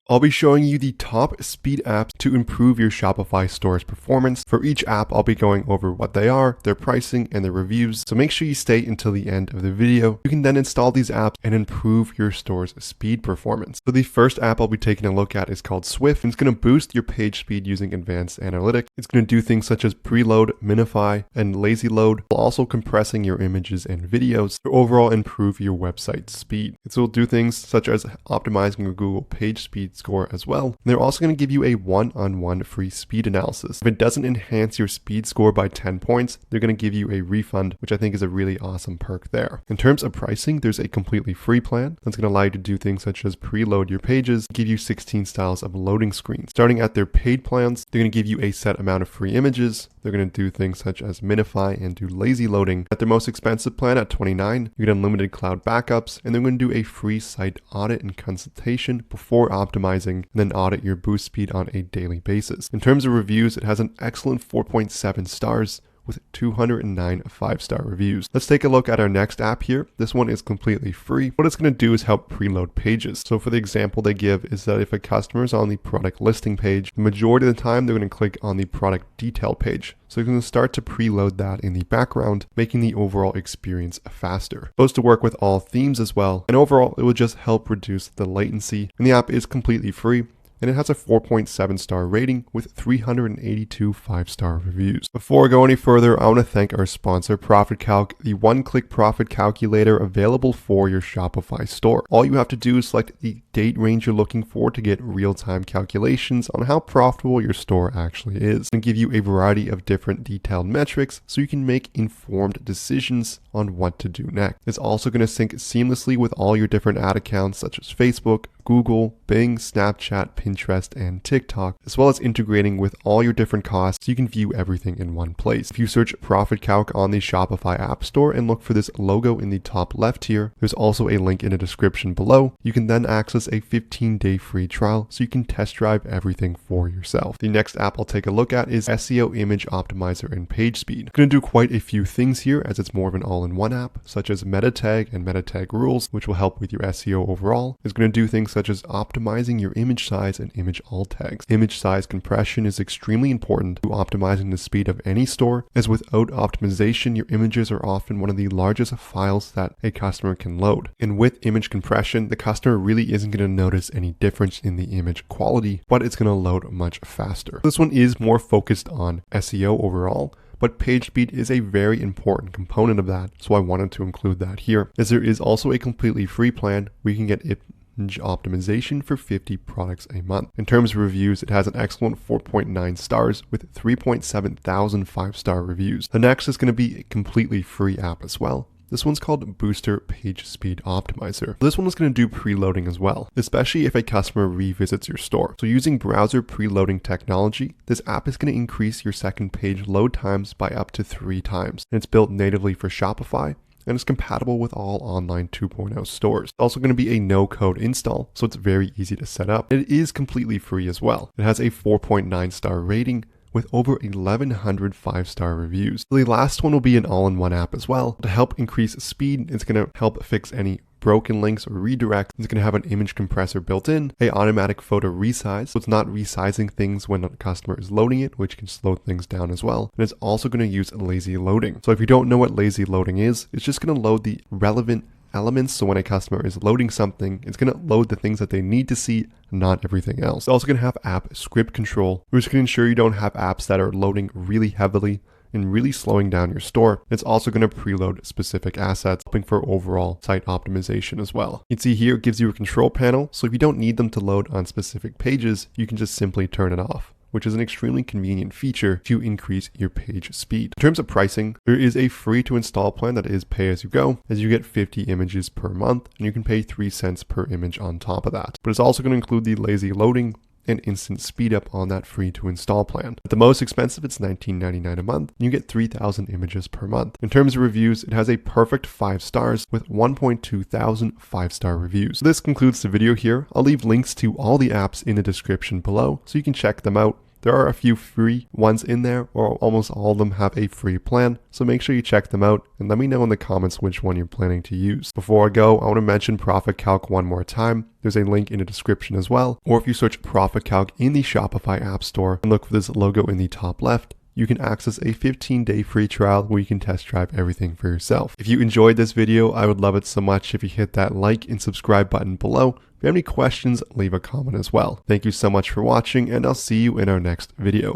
I'll be showing you the top speed apps to improve your Shopify store's performance. For each app, I'll be going over what they are, their pricing, and their reviews. So make sure you stay until the end of the video. You can then install these apps and improve your store's speed performance. So the first app I'll be taking a look at is called Swift. And it's going to boost your page speed using advanced analytics. It's going to do things such as preload, minify, and lazy load, while also compressing your images and videos to overall improve your website speed. It will do things such as optimizing your Google page speed score as well. And they're also going to give you a one-on-one free speed analysis. If it doesn't enhance your speed score by 10 points, they're going to give you a refund, which I think is a really awesome perk there. In terms of pricing, there's a completely free plan that's going to allow you to do things such as preload your pages, give you 16 styles of loading screens. Starting at their paid plans, they're going to give you a set amount of free images. They're going to do things such as minify and do lazy loading. At their most expensive plan at $29, you get unlimited cloud backups, and they're going to do a free site audit and consultation before optimizing, and then audit your boost speed on a daily basis. In terms of reviews, it has an excellent 4.7 stars with 209 5-star reviews. Let's take a look at our next app here. This one is completely free. What it's going to do is help preload pages. So for the example they give is that if a customer is on the product listing page, the majority of the time they're going to click on the product detail page. So you're going to start to preload that in the background, making the overall experience faster. It's supposed to work with all themes as well. And overall, it will just help reduce the latency. And the app is completely free. And it has a 4.7 star rating with 382 5-star reviews. Before I go any further, I want to thank our sponsor, Profit Calc, the one-click profit calculator available for your Shopify store. All you have to do is select the date range you're looking for to get real-time calculations on how profitable your store actually is, and give you a variety of different detailed metrics so you can make informed decisions on what to do next. It's also going to sync seamlessly with all your different ad accounts such as Facebook, Google, Bing, Snapchat, Pinterest, and TikTok, as well as integrating with all your different costs so you can view everything in one place. If you search Profit Calc on the Shopify App Store and look for this logo in the top left here, there's also a link in the description below. You can then access a 15-day free trial so you can test drive everything for yourself. The next app I'll take a look at is SEO Image Optimizer and Page Speed. It's going to do quite a few things here as it's more of an all-in-one app, such as meta tag and meta tag rules, which will help with your SEO overall. It's going to do things such as optimizing your image size and image alt tags. Image size compression is extremely important to optimizing the speed of any store, as without optimization, your images are often one of the largest files that a customer can load. And with image compression, the customer really isn't going to notice any difference in the image quality, but it's going to load much faster. This one is more focused on SEO overall, but page speed is a very important component of that, so I wanted to include that here. As there is also a completely free plan where you can get image optimization for 50 products a month. In terms of reviews, it has an excellent 4.9 stars with 3.7 thousand 5-star reviews. The next is going to be a completely free app as well. This one's called Booster Page Speed Optimizer. This one is going to do preloading as well, especially if a customer revisits your store. So using browser preloading technology, this app is going to increase your second page load times by up to 3 times. And it's built natively for Shopify, and it's compatible with all online 2.0 stores. It's also going to be a no-code install, so it's very easy to set up. It is completely free as well. It has a 4.9 star rating with over 1,100 5-star reviews. The last one will be an all-in-one app as well. To help increase speed, it's going to help fix any broken links or redirects. It's going to have an image compressor built in, a automatic photo resize, so it's not resizing things when a customer is loading it, which can slow things down as well. And it's also going to use lazy loading. So if you don't know what lazy loading is, it's just going to load the relevant elements. So when a customer is loading something, it's going to load the things that they need to see, not everything else. It's also going to have app script control, which can ensure you don't have apps that are loading really heavily and really slowing down your store. It's also going to preload specific assets, helping for overall site optimization as well. You can see here it gives you a control panel, so if you don't need them to load on specific pages, you can just simply turn it off, which is an extremely convenient feature to increase your page speed. In terms of pricing, there is a free to install plan that is pay as you go, as you get 50 images per month, and you can pay 3 cents per image on top of that. But it's also going to include the lazy loading and instant speed up on that free to install plan. At the most expensive, it's $19.99 a month, and you get 3,000 images per month. In terms of reviews, it has a perfect 5 stars with 1.2 thousand 5-star reviews. So this concludes the video here. I'll leave links to all the apps in the description below so you can check them out. There are a few free ones in there, or almost all of them have a free plan, so make sure you check them out and let me know in the comments which one you're planning to use. Before I go, I want to mention Profit Calc one more time. There's a link in the description as well, or if you search Profit Calc in the Shopify App Store and look for this logo in the top left, you can access a 15-day free trial where you can test drive everything for yourself. If you enjoyed this video, I would love it so much if you hit that like and subscribe button below. If you have any questions, leave a comment as well. Thank you so much for watching, and I'll see you in our next video.